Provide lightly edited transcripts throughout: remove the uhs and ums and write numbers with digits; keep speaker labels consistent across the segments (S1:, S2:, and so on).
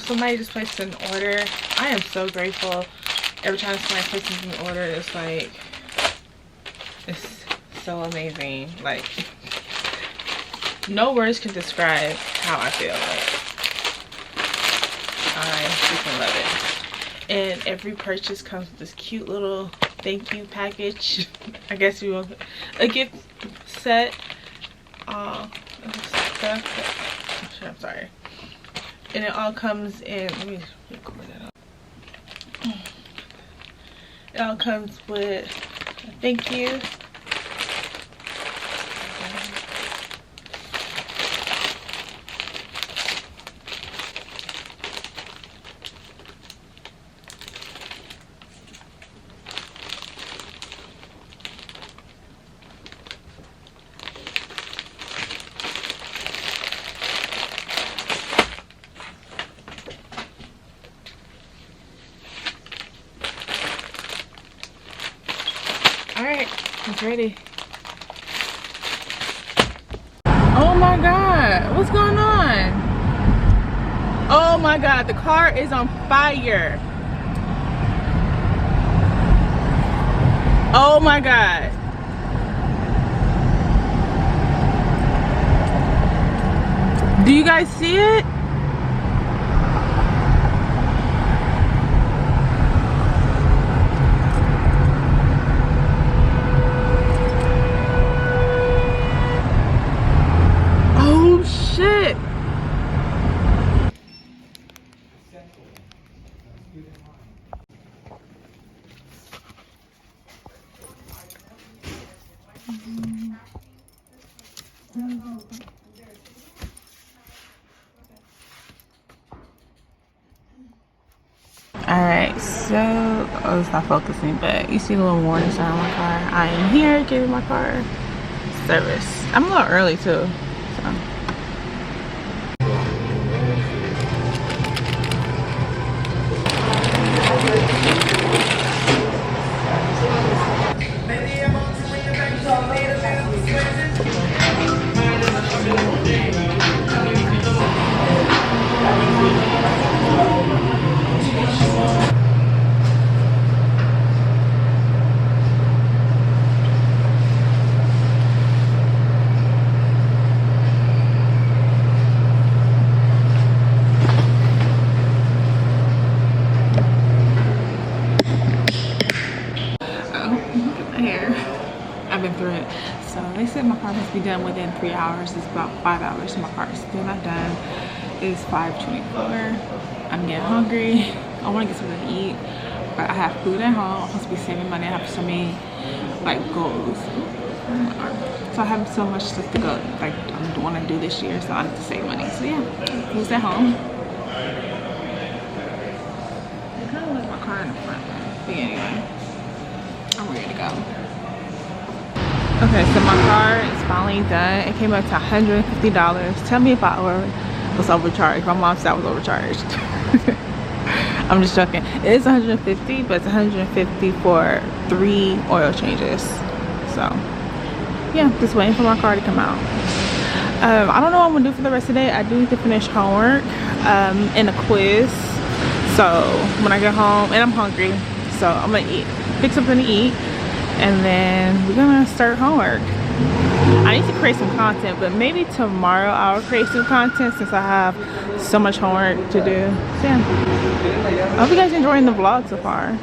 S1: somebody just placed an order. I am so grateful. Every time somebody places an order, it's like, it's so amazing. Like, no words can describe how I feel. Like, I freaking love it. And every purchase comes with this cute little thank you package. I guess you want a gift set. I'm sorry. And it all comes in, let me record that up. It all comes with a thank you. Alright, it's ready. Oh my god, what's going on? Oh my god, the car is on fire. Oh my god. Do you guys see it? Shit. Alright, so it's not focusing, but you see the little warning sign on my car. I am here giving my car service. I'm a little early too, so. I've been through it. So they said my car must be done within 3 hours. It's about 5 hours, so my car is still not done. It's 5:24. I'm getting hungry. I want to get something to eat, but I have food at home. I'm supposed to be saving money. I have so many like goals. So I have so much stuff to go. Like I want to do this year, so I need to save money. So yeah, food's at home. I kind of like my car in the front, but anyway, I'm ready to go. Okay, so my car is finally done. It came up to $150. Tell me if I was overcharged. My mom said I was overcharged. I'm just joking. It is $150, but it's $150 for 3 oil changes. So yeah, just waiting for my car to come out. I don't know what I'm gonna do for the rest of the day. I do need to finish homework and a quiz. So when I get home, and I'm hungry, so I'm gonna pick something to eat. And then we're gonna start homework. I need to create some content, but maybe tomorrow I'll create some content since I have so much homework to do. So yeah, I hope you guys are enjoying the vlog so far.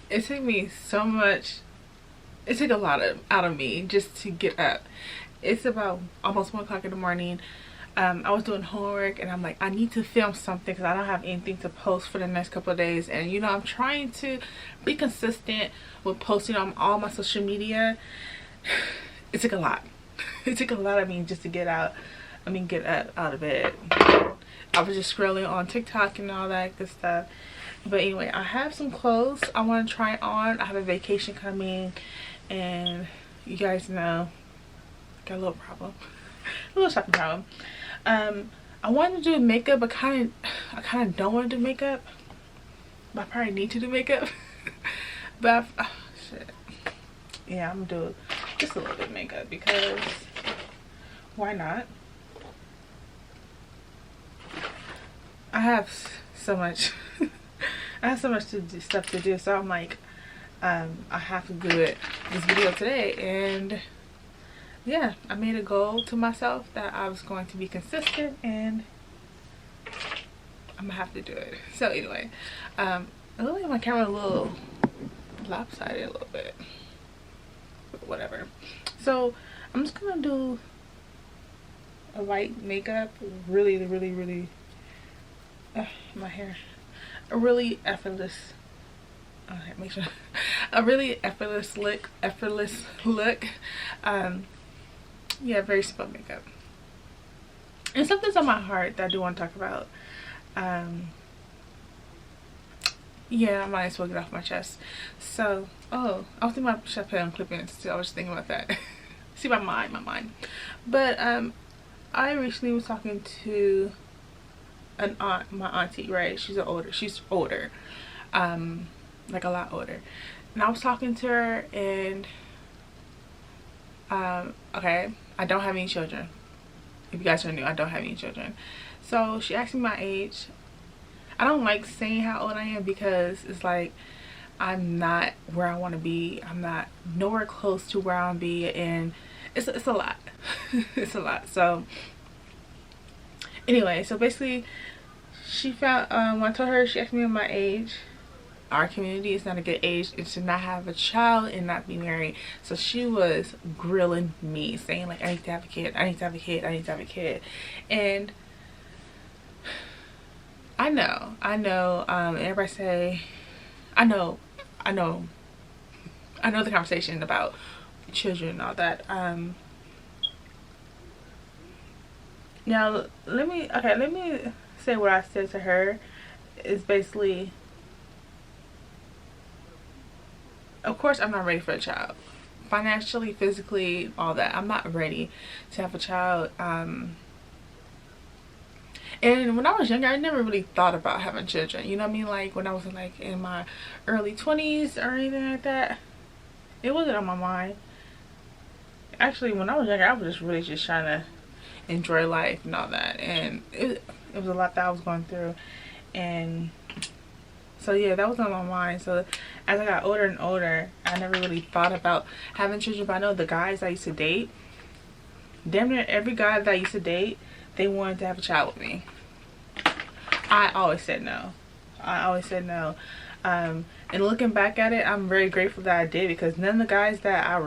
S1: It took me so much, it took a lot out of me just to get up. It's about almost 1 o'clock in the morning. I was doing homework and I'm like, I need to film something because I don't have anything to post for the next couple of days. And you know, I'm trying to be consistent with posting on all my social media. It took a lot. It took a lot of me just to get up out of bed. I was just scrolling on TikTok and all that good stuff. But anyway, I have some clothes I want to try on. I have a vacation coming and you guys know I got a little problem. A little shopping problem. I wanted to do makeup, but I kind of don't want to do makeup, but I probably need to do makeup. But shit, yeah, I'm gonna do just a little bit of makeup because why not? I have so much I have so much stuff to do, so I'm like I have to do this video today. And yeah, I made a goal to myself that I was going to be consistent, and I'm gonna have to do it. So anyway, it looks like my camera a little lopsided a little bit, but whatever. So I'm just gonna do a light makeup, really my hair, a really effortless, okay, make sure, a really effortless look, yeah, very simple makeup. And something's on my heart that I do want to talk about. Yeah, I might as well get off my chest. So, oh, I was thinking about should I put on clip-ins too. I was just thinking about that. See, my mind. But I recently was talking to my auntie, right? She's older, like a lot older. And I was talking to her, and okay, I don't have any children. If you guys are new, I don't have any children. So she asked me my age. I don't like saying how old I am because it's like I'm not where I want to be. I'm not nowhere close to where I want to be, and it's a lot. It's a lot. So anyway, so basically she found when I told her, she asked me my age. Our community is not a good age and should not have a child and not be married. So she was grilling me, saying like, I need to have a kid, I need to have a kid, I need to have a kid. And I know, everybody say, I know the conversation about children and all that. Now let me say what I said to her is basically, of course I'm not ready for a child. Financially, physically, all that. I'm not ready to have a child. And when I was younger, I never really thought about having children. You know what I mean? Like when I was like in my early 20s or anything like that, it wasn't on my mind. Actually, when I was younger, I was just really just trying to enjoy life and all that. And it was a lot that I was going through. And so yeah, that was on my mind. So as I got older and older, I never really thought about having children. But I know the guys I used to date, damn near every guy that I used to date, they wanted to have a child with me. I always said no. And looking back at it, I'm very grateful that I did, because none of the guys that I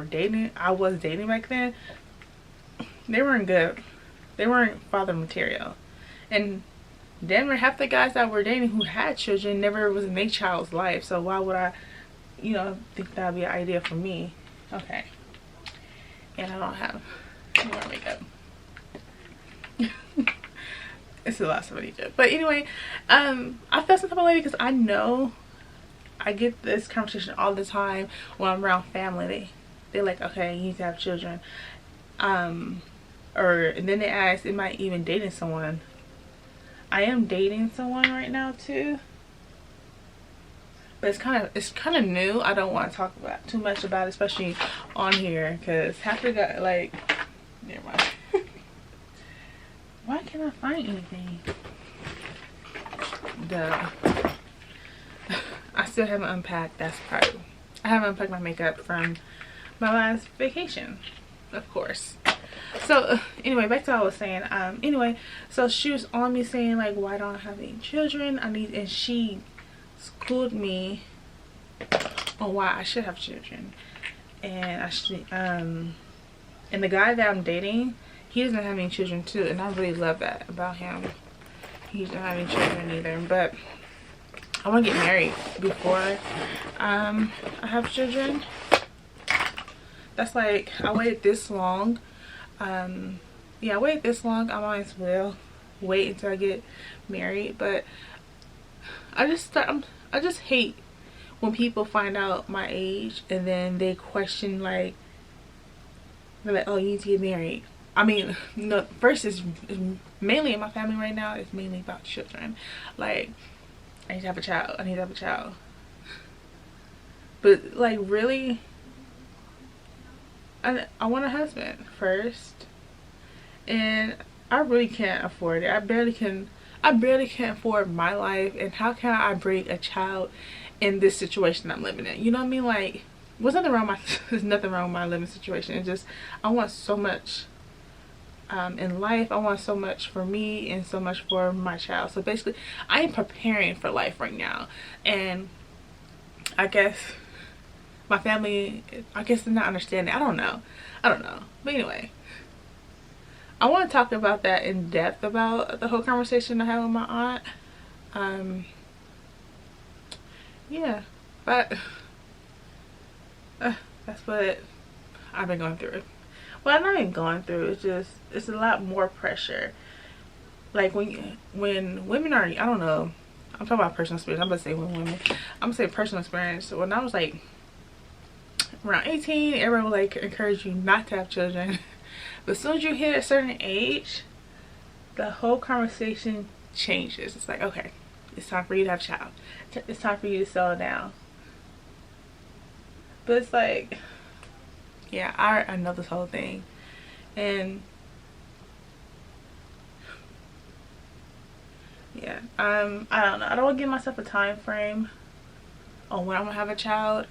S1: was dating back then, they weren't good. They weren't father material. And damn near half the guys that were dating who had children never was in their child's life. So why would I, think that would be an idea for me? Okay. And I don't have more makeup. It's the last one I did. But anyway, I felt some type of way because I know I get this conversation all the time when I'm around family. They're like, okay, you need to have children. And then they ask, am I even dating someone? I am dating someone right now too. But it's kind of new. I don't want to talk about too much about it, especially on here, because half the guy, like, never mind. Why can't I find anything? Duh. I still haven't unpacked. That's part. I haven't unpacked my makeup from my last vacation, of course. So anyway, back to what I was saying. Anyway, so she was on me saying like, why don't I have any children? And she schooled me on why I should have children. And and the guy that I'm dating, he doesn't have any children too, and I really love that about him. He doesn't have any children either, but I want to get married before I have children. That's like, I waited this long. Yeah, I waited this long. I might as well wait until I get married. But I just hate when people find out my age and then they question, like, they're like, oh, you need to get married. I mean, no, first is mainly in my family right now, it's mainly about children. Like, I need to have a child. I need to have a child. But like, really, I want a husband first, and I really can't afford it. I barely can afford my life, and how can I bring a child in this situation I'm living in? You know what I mean? Like, there's nothing wrong with my there's nothing wrong with my living situation. It's just I want so much in life. I want so much for me and so much for my child. So basically, I am preparing for life right now, and I guess my family, I guess, they're not understanding. I don't know. But anyway, I want to talk about that in depth, about the whole conversation I had with my aunt. Yeah, but that's what I've been going through. Well, I'm not even going through. It's a lot more pressure. Like when women are, I don't know. I'm talking about personal experience. I'm gonna say when women. I'm gonna say personal experience. When I was like around 18, everyone would like encourage you not to have children. But as soon as you hit a certain age, the whole conversation changes. It's like, okay, it's time for you to have a child. It's time for you to settle down. But it's like, yeah, I know this whole thing. And yeah, I don't know. I don't want to give myself a time frame on when I'm gonna have a child.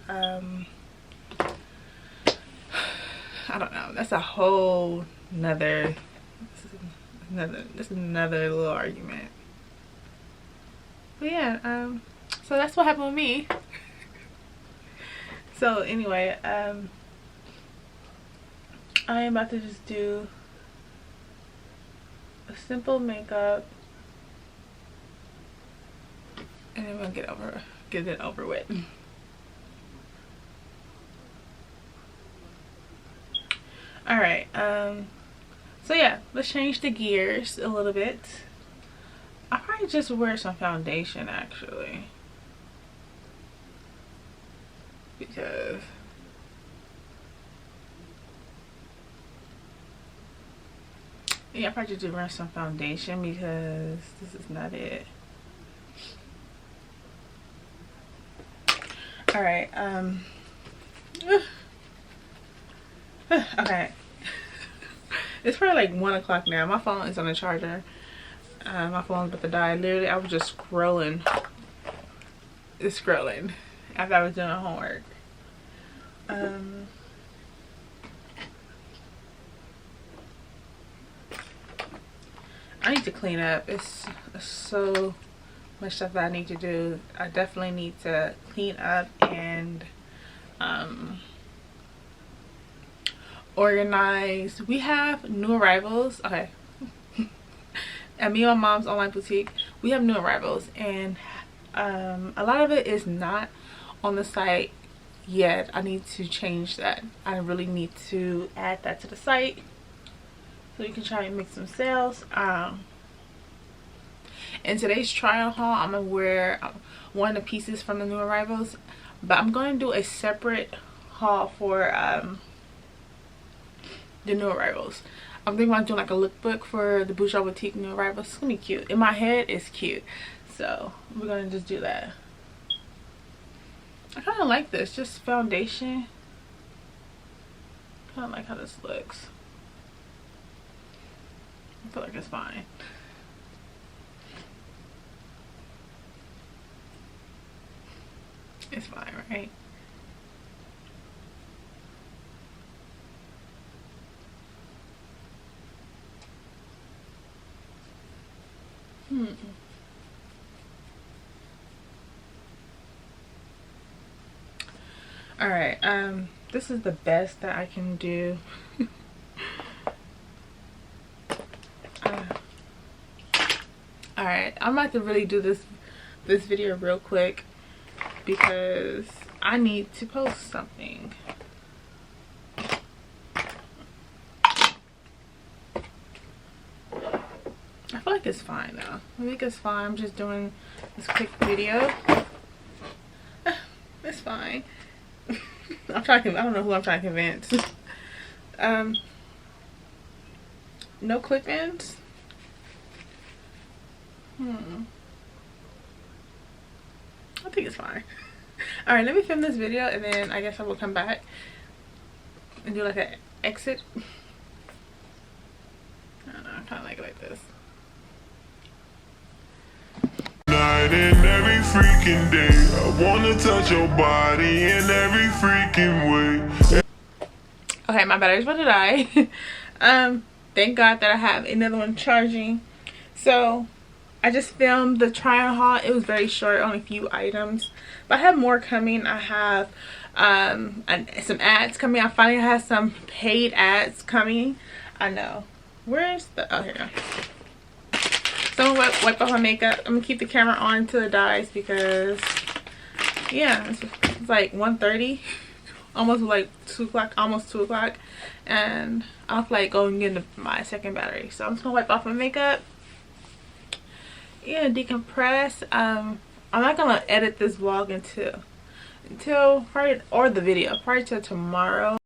S1: I don't know. That's a whole nother, this is another little argument. But yeah, so that's what happened with me. So anyway, I am about to just do a simple makeup, and then we'll get it over with. All right, so yeah, let's change the gears a little bit. I'll probably just wear some foundation actually, because yeah, I'll probably just wear some foundation because this is not it. All right, okay. It's probably like 1 o'clock now. My phone is on the charger. My phone's about to die. Literally, I was just scrolling after I was doing homework. I need to clean up. It's so much stuff that I need to do. I definitely need to clean up and organize. We have new arrivals. Okay. At me and my mom's online boutique, we have new arrivals, and a lot of it is not on the site yet. I need to change that. I really need to add that to the site so you can try and make some sales. In today's trial haul, I'm gonna wear one of the pieces from the new arrivals, but I'm going to do a separate haul for the new arrivals. I'm thinking about doing like a lookbook for the Bourgeois Boutique new arrivals. It's gonna be cute. In my head, it's cute. So we're gonna just do that. I kind of like this, just foundation. Kind of like how this looks. I feel like it's fine. It's fine, right? All right, this is the best that I can do. All right, I'm about to really do this video real quick because I need to post something. I feel like it's fine though. I think it's fine. I'm just doing this quick video. It's fine. I don't know who I'm trying to convince. No clip-ins. I think it's fine. All right, let me film this video and then I guess I will come back. and do like an exit. I don't know, I kind of like it like this.
S2: Night and every freaking day, I wanna touch your body in every freaking way.
S1: Okay, my battery's about to die. Thank God that I have another one charging. So I just filmed the try on haul. It was very short, only a few items, but I have more coming. I have some ads coming. I finally have some paid ads coming. I know. Where's the, oh, here we go. So I'm gonna wipe off my makeup. I'm gonna keep the camera on until it dies because, yeah, it's like 1:30, almost like 2 o'clock, almost 2 o'clock, and I'll like go and get my second battery. So I'm just gonna wipe off my makeup. Yeah, decompress. I'm not gonna edit this vlog until probably, or the video probably till tomorrow.